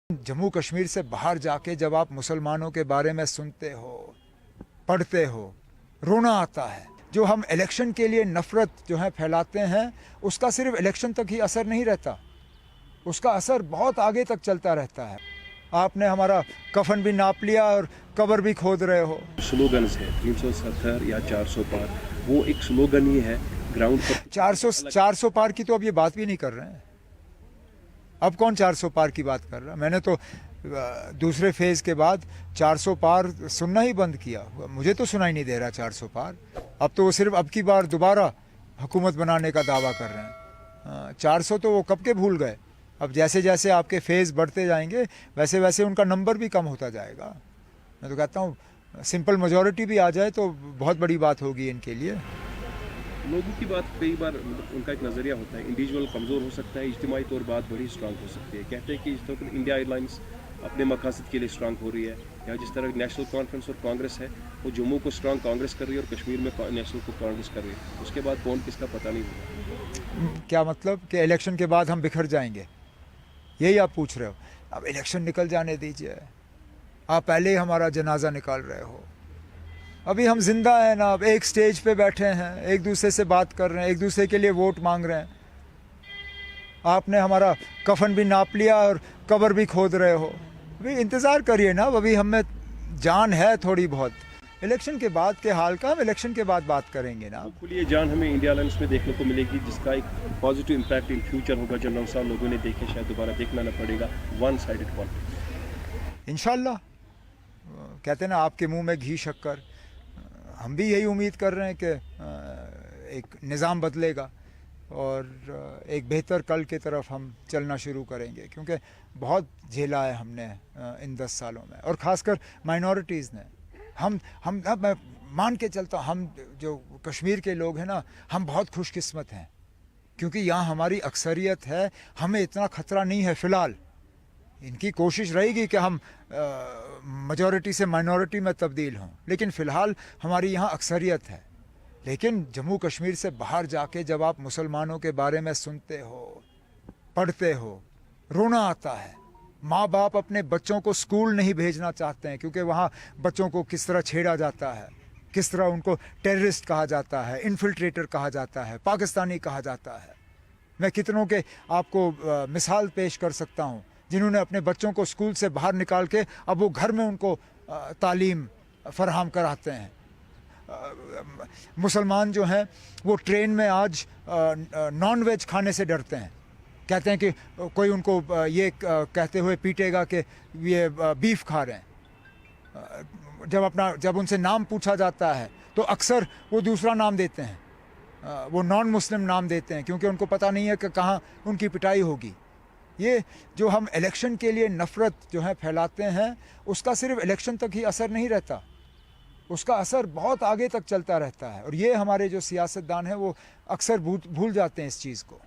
जम्मू कश्मीर से बाहर जाके जब आप मुसलमानों के बारे में सुनते हो, पढ़ते हो, रोना आता है। जो हम इलेक्शन के लिए नफरत जो है फैलाते हैं, उसका सिर्फ इलेक्शन तक ही असर नहीं रहता, उसका असर बहुत आगे तक चलता रहता है। आपने हमारा कफन भी नाप लिया और कब्र भी खोद रहे हो। स्लोगन्स है 370 या 400 पार, वो एक स्लोगन ही है ग्राउंड पर। 400 पार की तो अब ये बात भी नहीं कर रहे हैं। अब कौन 400 पार की बात कर रहा है? मैंने तो दूसरे फेज़ के बाद 400 पार सुनना ही बंद किया। मुझे तो सुनाई नहीं दे रहा 400 पार। अब तो वो सिर्फ अब की बार दोबारा हुकूमत बनाने का दावा कर रहे हैं। 400 तो वो कब के भूल गए। अब जैसे जैसे आपके फेज़ बढ़ते जाएंगे वैसे वैसे उनका नंबर भी कम होता जाएगा। मैं तो कहता हूँ सिंपल मेजॉरिटी भी आ जाए तो बहुत बड़ी बात होगी इनके लिए। लोगों की बात कई बार उनका एक नज़रिया होता है, इंडिविजुअल कमज़ोर हो सकता है, इज्तिमाई तौर बात बड़ी स्ट्रांग हो सकती है। कहते हैं कि इस तरह इंडिया एयरलाइंस अपने मकासद के लिए स्ट्रांग हो रही है, या जिस तरह नेशनल कॉन्फ्रेंस और कांग्रेस है वो जम्मू को स्ट्रांग कांग्रेस कर रही है और कश्मीर में नेशनल को कांग्रेस कर रही है। उसके बाद कौन किसका पता नहीं होगा। क्या मतलब कि इलेक्शन के बाद हम बिखर जाएंगे, यही आप पूछ रहे हो? अब इलेक्शन निकल जाने दीजिए। आप पहले ही हमारा जनाजा निकाल रहे हो। अभी हम जिंदा हैं ना, अब एक स्टेज पे बैठे हैं, एक दूसरे से बात कर रहे हैं, एक दूसरे के लिए वोट मांग रहे हैं। आपने हमारा कफन भी नाप लिया और कब्र भी खोद रहे हो। अभी इंतज़ार करिए ना, अभी हम में जान है थोड़ी बहुत। इलेक्शन के बाद के हाल का हम इलेक्शन के बाद बात करेंगे ना। ये जान हमें इंडिया अलायंस में देखने को मिलेगी, जिसका एक पॉजिटिव इम्पैक्ट इन फ्यूचर होगा, जो 9 साल लोगों ने देखे, शायद दोबारा देखना न पड़ेगा। वन साइडेड कॉन्फ्लिक्ट इंशाल्लाह। कहते हैं ना आपके मुंह में घी शक्कर। हम भी यही उम्मीद कर रहे हैं कि एक निज़ाम बदलेगा और एक बेहतर कल की तरफ हम चलना शुरू करेंगे, क्योंकि बहुत झेला है हमने इन 10 सालों में, और ख़ासकर माइनॉरिटीज़ ने। मैं मान के चलता हूँ, हम जो कश्मीर के लोग हैं ना, हम बहुत खुशकिस्मत हैं, क्योंकि यहाँ हमारी अक्सरियत है। हमें इतना ख़तरा नहीं है फ़िलहाल। इनकी कोशिश रहेगी कि हम मेजॉरिटी से माइनॉरिटी में तब्दील हों, लेकिन फ़िलहाल हमारी यहाँ अक्सरियत है। लेकिन जम्मू कश्मीर से बाहर जाके जब आप मुसलमानों के बारे में सुनते हो, पढ़ते हो, रोना आता है। माँ बाप अपने बच्चों को स्कूल नहीं भेजना चाहते हैं, क्योंकि वहाँ बच्चों को किस तरह छेड़ा जाता है, किस तरह उनको टेररिस्ट कहा जाता है, इन्फिल्ट्रेटर कहा जाता है, पाकिस्तानी कहा जाता है। मैं कितनों के आपको मिसाल पेश कर सकता हूँ जिन्होंने अपने बच्चों को स्कूल से बाहर निकाल के अब वो घर में उनको तालीम फराहम कराते हैं। मुसलमान जो हैं वो ट्रेन में आज नॉन वेज खाने से डरते हैं। कहते हैं कि कोई उनको ये कहते हुए पीटेगा कि ये बीफ खा रहे हैं। जब उनसे नाम पूछा जाता है तो अक्सर वो दूसरा नाम देते हैं, वो नॉन मुस्लिम नाम देते हैं, क्योंकि उनको पता नहीं है कि कहाँ उनकी पिटाई होगी। ये जो हम इलेक्शन के लिए नफ़रत जो है फैलाते हैं, उसका सिर्फ इलेक्शन तक ही असर नहीं रहता, उसका असर बहुत आगे तक चलता रहता है। और ये हमारे जो सियासतदान हैं वो अक्सर भूल जाते हैं इस चीज़ को।